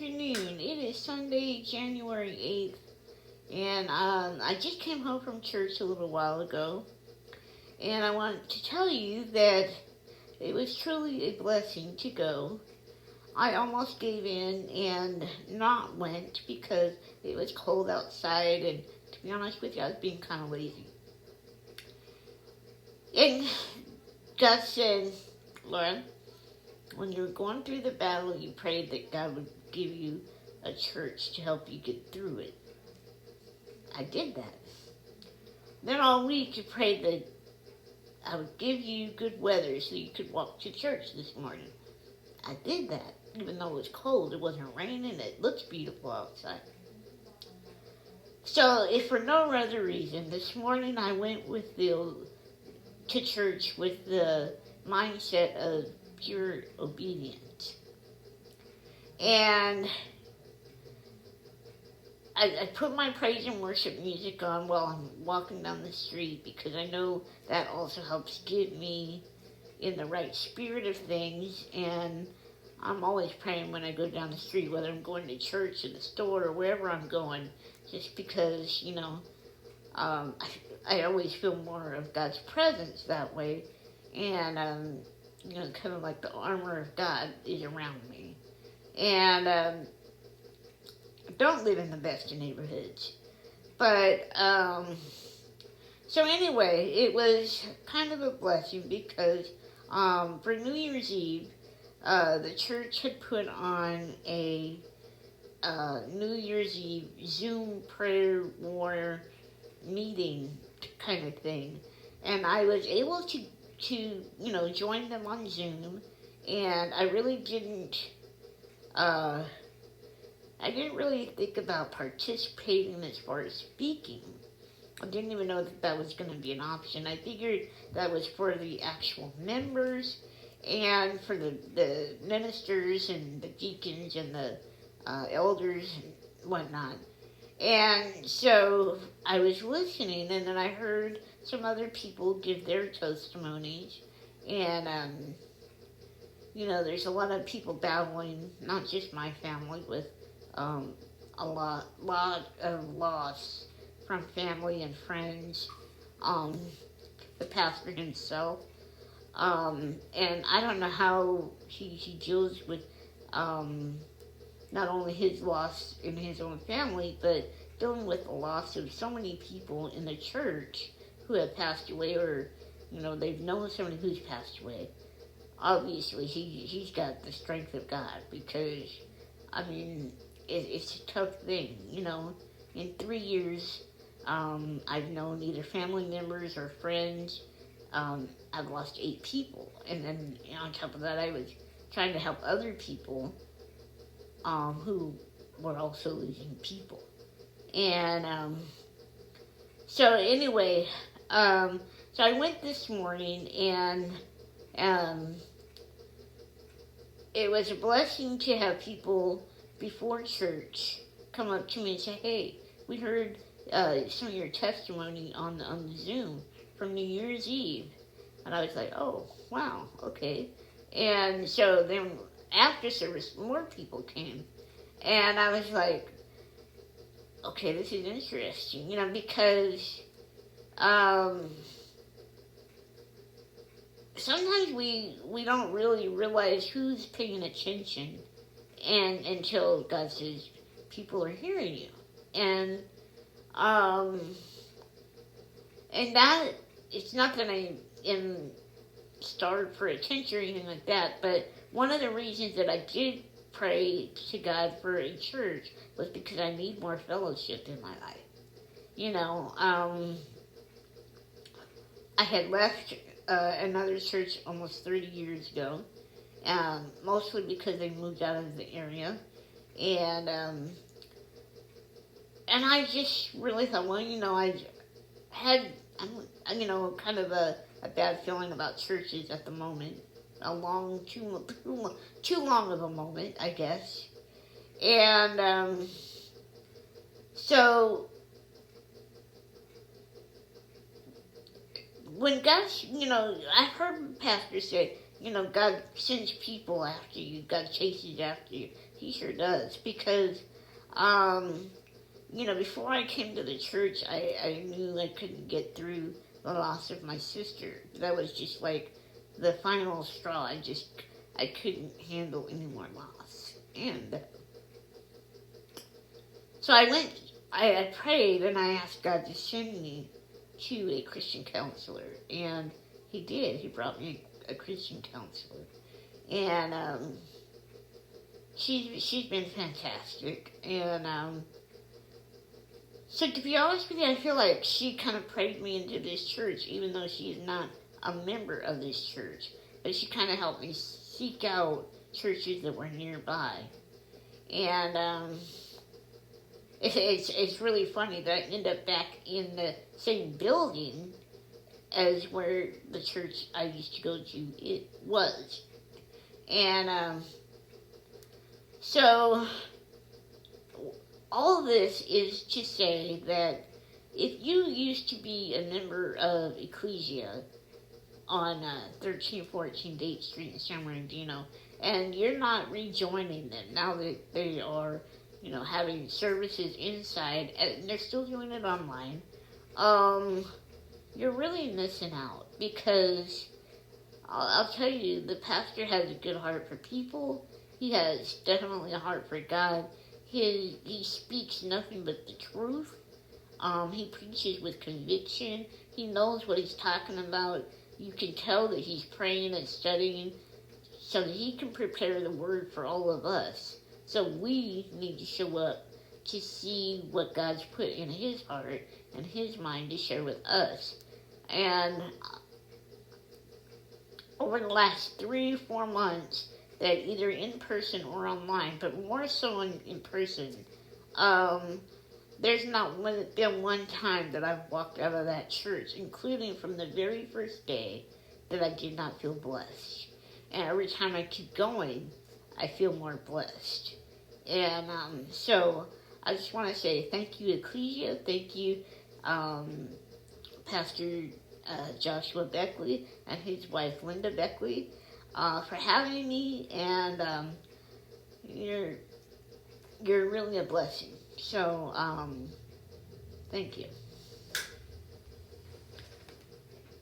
afternoon. It is Sunday, January 8th, and I just came home from church a little while ago, and I want to tell you that it was truly a blessing to go. I almost gave in and not went because it was cold outside, and to be honest with you, I was being kind of lazy. And God said, Laura, when you were going through the battle, you prayed that God would give you a church to help you get through it. I did that. Then all week you prayed that I would give you good weather so you could walk to church this morning. I did that. Even though it was cold, it wasn't raining, it looks beautiful outside. So, if for no other reason, this morning I went to church with the mindset of pure obedience. And I put my praise and worship music on while I'm walking down the street because I know that also helps get me in the right spirit of things. And I'm always praying when I go down the street, whether I'm going to church, or the store, or wherever I'm going, just because, I always feel more of God's presence that way. And, kind of like the armor of God is around me. And I don't live in the best of neighborhoods. But, so anyway, it was kind of a blessing because for New Year's Eve, the church had put on a New Year's Eve Zoom prayer war meeting kind of thing. And I was able to join them on Zoom, and I really didn't really think about participating as far as speaking. I didn't even know that was going to be an option. I figured that was for the actual members and for the ministers and the deacons and the elders and whatnot. And so I was listening, and then I heard some other people give their testimonies. And, there's a lot of people battling, not just my family, with a lot of loss from family and friends, the pastor himself. And I don't know how he deals with not only his loss in his own family, but dealing with the loss of so many people in the church who have passed away, or, they've known somebody who's passed away. Obviously, he's got the strength of God, because, it's a tough thing, In 3 years, I've known either family members or friends. I've lost 8 people, and then on top of that, I was trying to help other people who were also losing people. And so anyway, so I went this morning, and it was a blessing to have people before church come up to me and say, "Hey, we heard some of your testimony on the Zoom from New Year's Eve." And I was like, "Oh, wow, okay." And so then after service, more people came. And I was like, okay, this is interesting, because sometimes we don't really realize who's paying attention until God says, people are hearing you. And that, it's not going to starve for attention or anything like that, but one of the reasons that I did pray to God for a church was because I need more fellowship in my life. I had left another church almost 30 years ago, mostly because they moved out of the area, and I just really thought, well, I had, kind of a bad feeling about churches at the moment. Too long of a moment, I guess. And so when God, I heard pastors say, God sends people after you. God chases after you. He sure does. Because, before I came to the church, I knew I couldn't get through the loss of my sister. That was just like the final straw. I couldn't handle any more loss. And so I prayed and I asked God to send me to a Christian counselor. And He did. He brought me a Christian counselor. And she's been fantastic. And so to be honest with you, I feel like she kind of prayed me into this church, even though she is not a member of this church. But she kind of helped me seek out churches that were nearby. And it's really funny that I end up back in the same building as where the church I used to go to it was. And so all this is to say that if you used to be a member of Ecclesia on 1314 Date Street in San Bernardino, and you're not rejoining them now that they are, having services inside, and they're still doing it online, you're really missing out, because I'll tell you, the pastor has a good heart for people. He has definitely a heart for God. He speaks nothing but the truth. He preaches with conviction. He knows what he's talking about. You can tell that he's praying and studying so that he can prepare the word for all of us. So we need to show up to see what God's put in his heart and his mind to share with us. And over the last 3-4 months, that either in person or online, but more so in person, there's not been one time that I've walked out of that church, including from the very first day, that I did not feel blessed. And every time I keep going, I feel more blessed. And so I just want to say thank you, Ecclesia. Thank you, Pastor Joshua Beckley and his wife, Linda Beckley, for having me. And you're really a blessing. So, thank you.